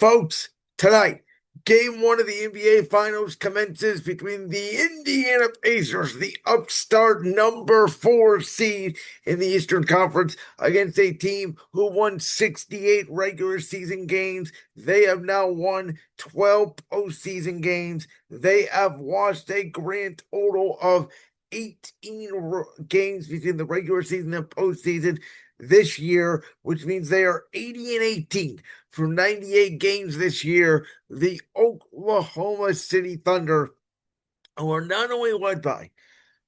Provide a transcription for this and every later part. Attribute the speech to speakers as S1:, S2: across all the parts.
S1: Folks, tonight, game one of the NBA Finals commences between the Indiana Pacers, the upstart number 4 seed in the Eastern Conference, against a team who won 68 regular season games. They have now won 12 postseason games. They have lost a grand total of 18 games between the regular season and postseason this year, which means they are 80 and 18 from 98 games this year. The Oklahoma City Thunder, who are not only led by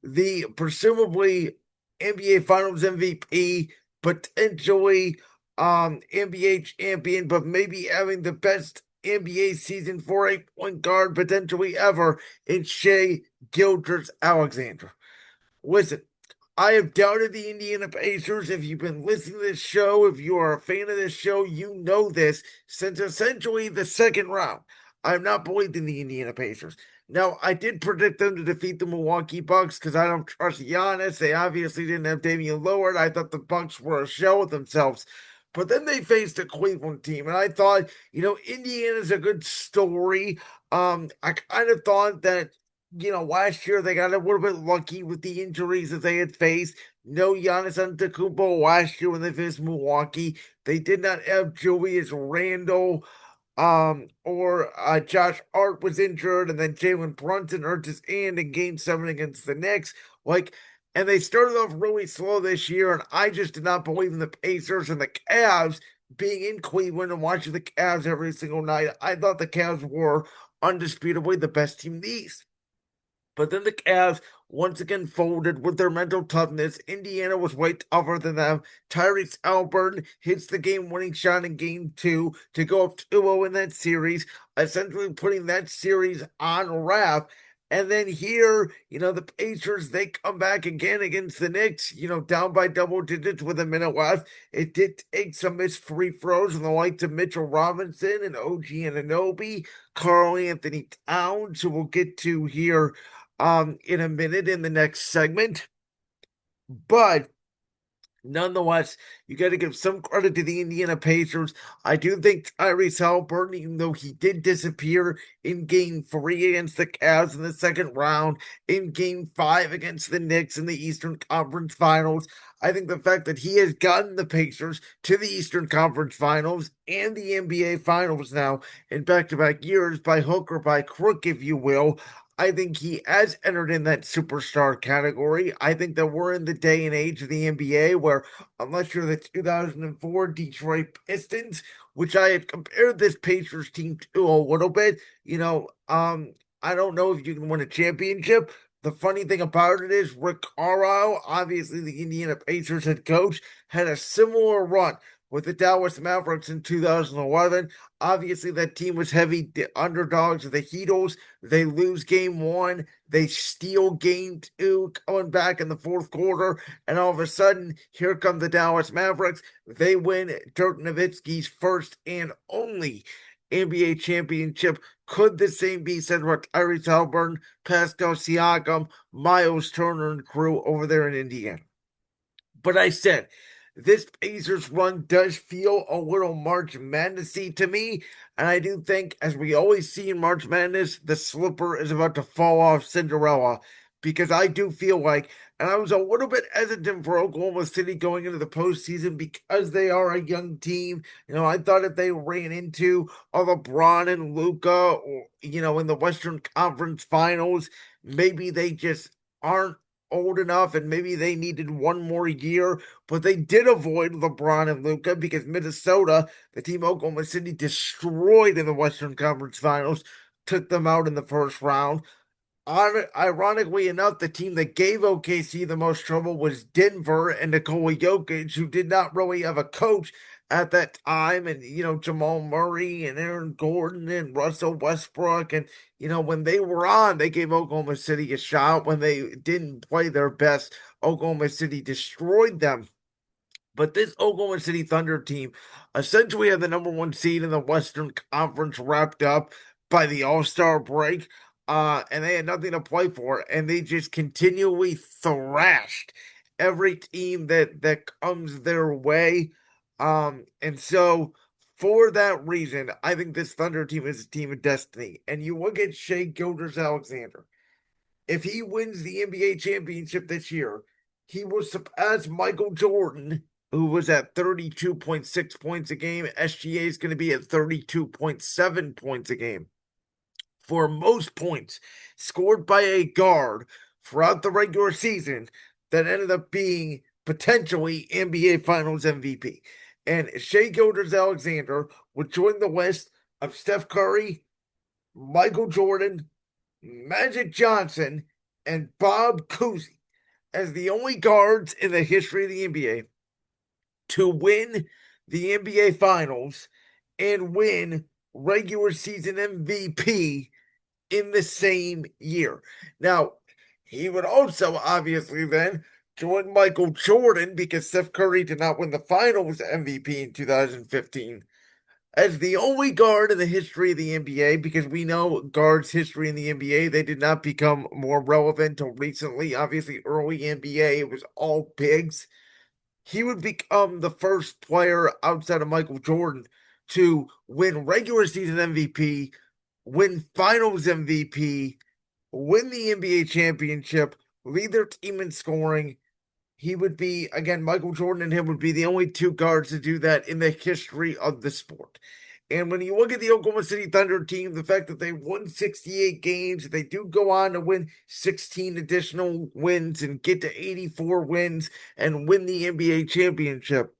S1: the presumably NBA Finals MVP, potentially NBA champion, but maybe having the best NBA season for a point guard potentially ever in Shea Gilgious-Alexander. Listen, I have doubted the Indiana Pacers. If you've been listening to this show, if you are a fan of this show, you know this since essentially the second round. I'm not believed in the Indiana Pacers. Now, I did predict them to defeat the Milwaukee Bucks because I don't trust Giannis. They obviously didn't have Damian Lillard. I thought the Bucks were a shell of themselves. But then they faced a Cleveland team, and I thought, Indiana's a good story. I kind of thought that last year they got a little bit lucky with the injuries that they had faced. No Giannis Antetokounmpo last year when they faced Milwaukee. They did not have Julius Randle, or Josh Hart was injured, and then Jalen Brunson hurt his hand in Game 7 against the Knicks. And they started off really slow this year, and I just did not believe in the Pacers and the Cavs being in Cleveland and watching the Cavs every single night. I thought the Cavs were undisputably the best team in the East. But then the Cavs once again folded with their mental toughness. Indiana was way tougher than them. Tyrese Haliburton hits the game-winning shot in Game 2 to go up 2-0 in that series, essentially putting that series on wrap. And then here, the Pacers, they come back again against the Knicks, down by double digits with a minute left. It did take some missed free throws from the likes of Mitchell Robinson and OG Anunoby, Karl-Anthony Towns, who we'll get to here in a minute in the next segment. But nonetheless, you got to give some credit to the Indiana Pacers. I do think Tyrese Haliburton, even though he did disappear in Game 3 against the Cavs in the second round, in Game 5 against the Knicks in the Eastern Conference Finals, I think the fact that he has gotten the Pacers to the Eastern Conference Finals and the NBA Finals now in back-to-back years, by hook or by crook, if you will, I think he has entered in that superstar category. I think that we're in the day and age of the NBA where, unless you're the 2004 Detroit Pistons, which I had compared this Pacers team to a little bit, I don't know if you can win a championship. The funny thing about it is Rick Carlisle, obviously the Indiana Pacers head coach, had a similar run with the Dallas Mavericks in 2011. Obviously, that team was heavy underdogs of the Heatles. They lose game 1. They steal game 2, coming back in the fourth quarter. And all of a sudden, here come the Dallas Mavericks. They win Dirk Nowitzki's first and only NBA championship. Could the same be said about Tyrese Haliburton, Pascal Siakam, Miles Turner, and crew over there in Indiana? But I said, this Pacers run does feel a little March Madness-y to me. And I do think, as we always see in March Madness, the slipper is about to fall off Cinderella. Because I do feel like, and I was a little bit hesitant for Oklahoma City going into the postseason because they are a young team. I thought if they ran into a LeBron and Luka, or, in the Western Conference Finals, maybe they just aren't old enough and maybe they needed one more year, but they did avoid LeBron and Luka because Minnesota, the team Oklahoma City destroyed in the Western Conference Finals, took them out in the first round. Ironically enough, the team that gave OKC the most trouble was Denver and Nikola Jokic, who did not really have a coach at that time. And, Jamal Murray and Aaron Gordon and Russell Westbrook. And, when they were on, they gave Oklahoma City a shot. When they didn't play their best, Oklahoma City destroyed them. But this Oklahoma City Thunder team essentially had the number 1 seed in the Western Conference wrapped up by the All-Star break. And they had nothing to play for, and they just continually thrashed every team that comes their way. And so For that reason, I think this Thunder team is a team of destiny. And you look at Shea Gilgeous-Alexander. If he wins the NBA championship this year, he will surpass Michael Jordan, who was at 32.6 points a game. SGA is going to be at 32.7 points a game for most points scored by a guard throughout the regular season that ended up being potentially NBA Finals MVP. And Shea Gilgeous-Alexander would join the list of Steph Curry, Michael Jordan, Magic Johnson, and Bob Cousy as the only guards in the history of the NBA to win the NBA Finals and win regular season MVP in the same year. Now, he would also obviously then join Michael Jordan because Steph Curry did not win the Finals MVP in 2015 as the only guard in the history of the NBA, because we know guards' history in the NBA, they did not become more relevant until recently. Obviously, early NBA, it was all bigs. He would become the first player outside of Michael Jordan to win regular season MVP, win finals MVP, win the NBA championship, lead their team in scoring. He would be, again, Michael Jordan and him would be the only two guards to do that in the history of the sport. And when you look at the Oklahoma City Thunder team, the fact that they won 68 games, they do go on to win 16 additional wins and get to 84 wins and win the NBA championship.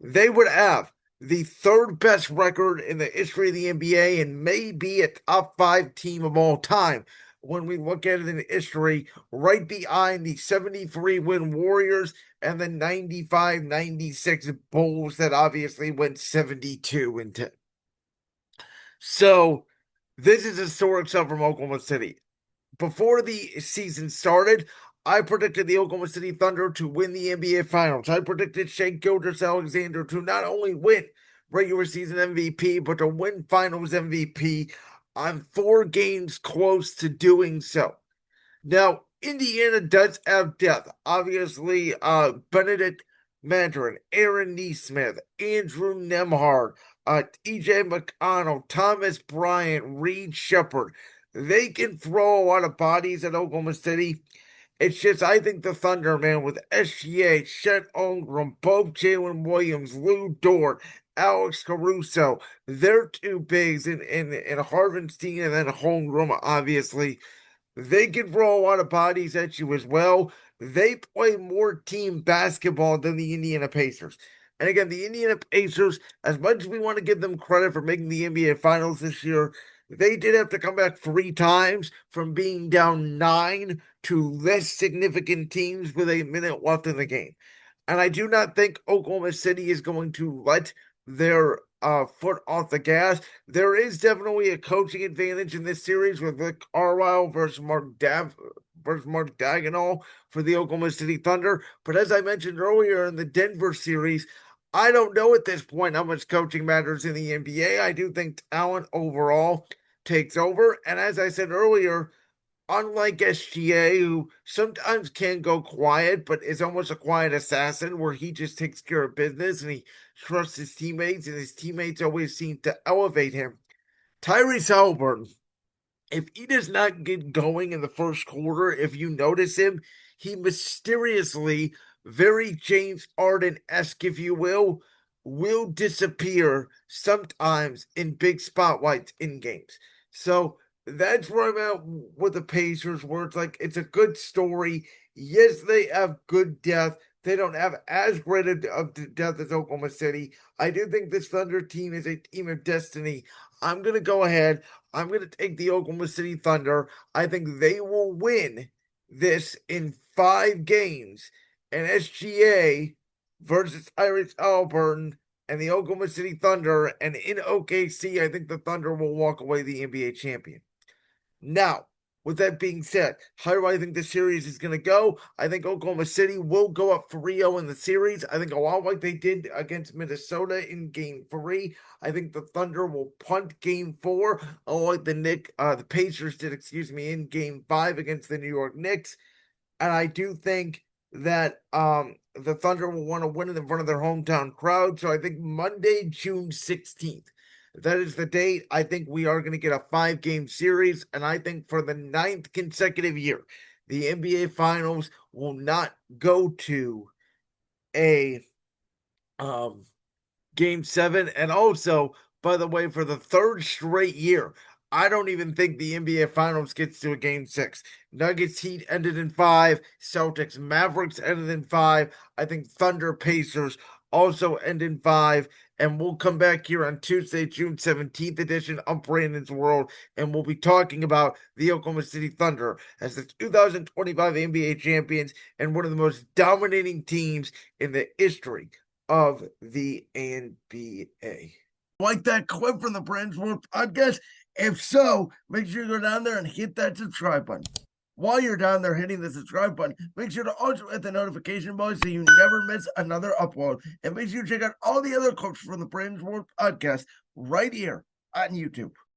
S1: They would have the third best record in the history of the NBA and may be a top five team of all time when we look at it in history, right behind the 73 win Warriors and the 95-96 Bulls that obviously went 72 and 10. So this is historic stuff from Oklahoma City. Before the season started, I predicted the Oklahoma City Thunder to win the NBA Finals. I predicted Shea Gilgeous-Alexander to not only win regular season MVP, but to win Finals MVP. I'm 4 games close to doing so. Now, Indiana does have depth. Obviously, Benedict Mathurin, Aaron Nesmith, Andrew Nembhard, TJ McConnell, Thomas Bryant, Reed Shepard. They can throw a lot of bodies at Oklahoma City. It's just, I think the Thunder, man, with SGA, Chet Holmgren, both Jalen Williams, Lou Dort, Alex Caruso, they're two bigs, and Harvenstein and then Holmgren, obviously. They can throw a lot of bodies at you as well. They play more team basketball than the Indiana Pacers. And again, the Indiana Pacers, as much as we want to give them credit for making the NBA Finals this year, they did have to come back 3 times from being down 9 to less significant teams with a minute left in the game. And I do not think Oklahoma City is going to let their foot off the gas. There is definitely a coaching advantage in this series with Rick Carlisle versus Mark Dagnall for the Oklahoma City Thunder. But as I mentioned earlier in the Denver series, I don't know at this point how much coaching matters in the NBA. I do think talent overall takes over. And as I said earlier, unlike SGA, who sometimes can go quiet, but is almost a quiet assassin where he just takes care of business and he trusts his teammates, and his teammates always seem to elevate him. Tyrese Haliburton, if he does not get going in the first quarter, if you notice him, he mysteriously, very James Harden-esque, if you will disappear sometimes in big spotlights in games. So that's where I'm at with the Pacers, where it's like it's a good story. Yes, they have good depth. They don't have as great of depth as Oklahoma City. I do think this Thunder team is a team of destiny. I'm going to go ahead. I'm going to take the Oklahoma City Thunder. I think they will win this in 5 games. And SGA versus Tyrese Haliburton and the Oklahoma City Thunder. And in OKC, I think the Thunder will walk away the NBA champion. Now, with that being said, how do I think the series is going to go? I think Oklahoma City will go up 3-0 in the series. I think a lot like they did against Minnesota in Game 3. I think the Thunder will punt Game 4, like the Pacers did, in Game 5 against the New York Knicks. And I do think that the Thunder will want to win it in front of their hometown crowd. So I think Monday, June 16th. That is the date. I think we are going to get a 5-game series. And I think for the 9th consecutive year, the NBA Finals will not go to a Game 7. And also, by the way, for the third straight year, I don't even think the NBA Finals gets to a Game 6. Nuggets Heat ended in 5. Celtics Mavericks ended in 5. I think Thunder Pacers also end in 5. And we'll come back here on Tuesday, June 17th edition of Brandon's World, and we'll be talking about the Oklahoma City Thunder as the 2025 NBA champions and one of the most dominating teams in the history of the NBA. Like that clip from the Brandon's World podcast? If so, make sure you go down there and hit that subscribe button. While you're down there hitting the subscribe button, make sure to also hit the notification bell so you never miss another upload. And make sure you check out all the other clips from the Brandon's World podcast right here on YouTube.